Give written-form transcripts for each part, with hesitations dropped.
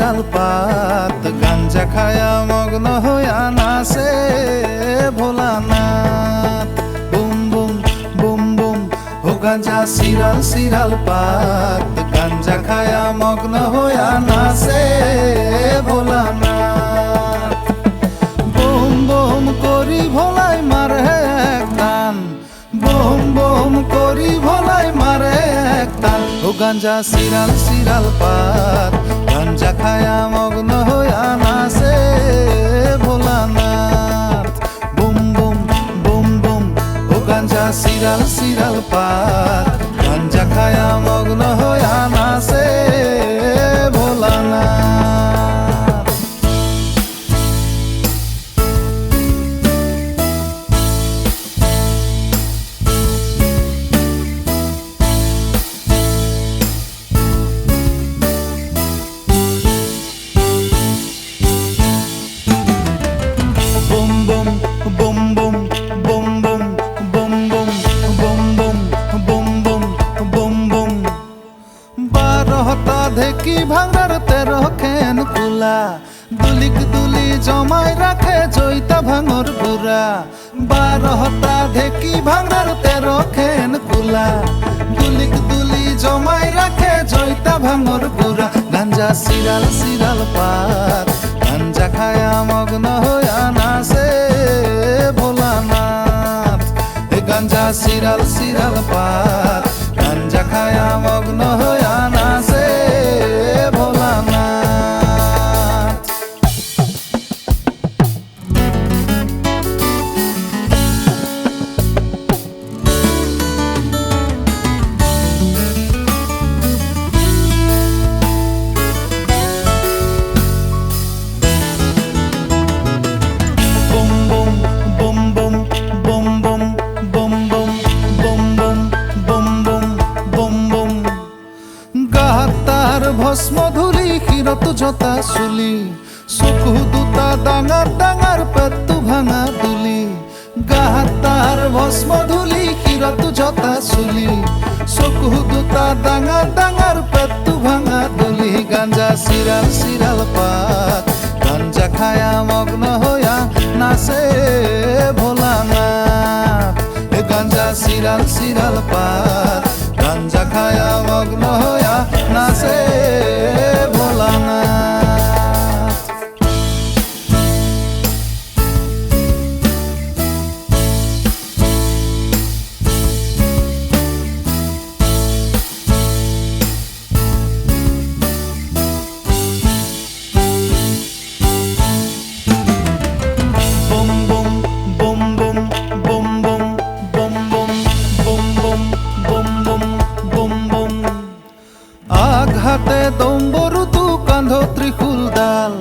সিরাল পাত গাঞ্জা খায়া মগ্ন হইয়া নাচে ভোলানাথ। বুম বুম বুম বুম ও গাঞ্জা সিরাল সিরাল পাত গাঞ্জা খায়া মগ্ন হইয়া নাচে ভোলানাথ। বুম বুম করি ভোলাই মারে এক টান, বুম বুম করি ভোলাই মারে এক টান। ও গাঞ্জা সিরাল সিরাল পাত গাঞ্জা খায়া মগ্ন হইয়া নাচে ভোলানাথ। বুম বুম বুম বুম ও গাঞ্জা সিরাল সিরাল পাত গাঞ্জা খায়া মগ্ন হইয়া নাচে Bholanath. Boom boom boom boom boom boom boom boom boom boom boom boom boom boom। 12টা ঢেকি ভাঙার 13 খেন কুলা, দুলিক দুলি জমাই রাখে জৈতা ভাঙর বুড়া। 12টা ঢেকি ভাঙার 13 খেন কুলা, দুলিক দুলি জমাই রাখে জৈতা ভাঙর বুড়া। গাঞ্জা সিরাল সিরাল পাত গাঞ্জা খায়া মগ্ন হইয়া নাচে ভোলানাথ। এ গাঞ্জা সিরাল সিরাল পাত গাঞ্জা খায়া মগ্ন হইয়া নাচে ভোলানাথ। ভস্ম ধুলি ক্ষীরত জতা চুলি, চকু দুটা ডাঙৰ ডাঙৰ পেটটো ভাঙা দুলি। গাহাত তাৰ ভস্ম ধুলি ক্ষীরত জতা চুলি, চকু দুটা ডাঙৰ ডাঙৰ পেটটো ভাঙা দুলি। গাঞ্জা সিরাল সিরাল পাত গাঞ্জা খায়া মগ্ন হইয়া নাচে ভোলানাথ। এ গাঞ্জা সিরাল সিরাল পাত গাঞ্জা খায়া মগ্ন হইয়া নাচে ভোলানাথ। বুম বুম বুম বুম বুম বুম বুম বুম বুম বুম বুম বুম বুম বুম। আঘাতে দম্বৰুটো কান্ধ ত্ৰিশূল ডাল,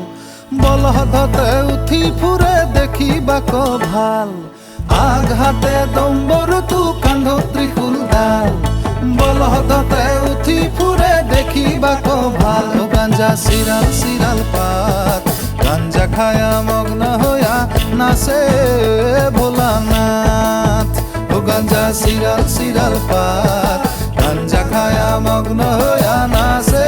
বলহদতে উঠি ফুৰে দেখিবাক ভাল। আঘাতে দম্বৰুটো কান্ধ ত্ৰিশূল ডাল, বলহদতে উঠি ফুৰে দেখিবাক ভাল। ও গাঞ্জা সিরাল সিরাল পাত গাঞ্জা খায়া মগ্ন হইয়া নাচে ভোলানাথ। ও গাঞ্জা সিরাল সিরাল পাত গাঞ্জা খায়া মগ্ন হইয়া নাচে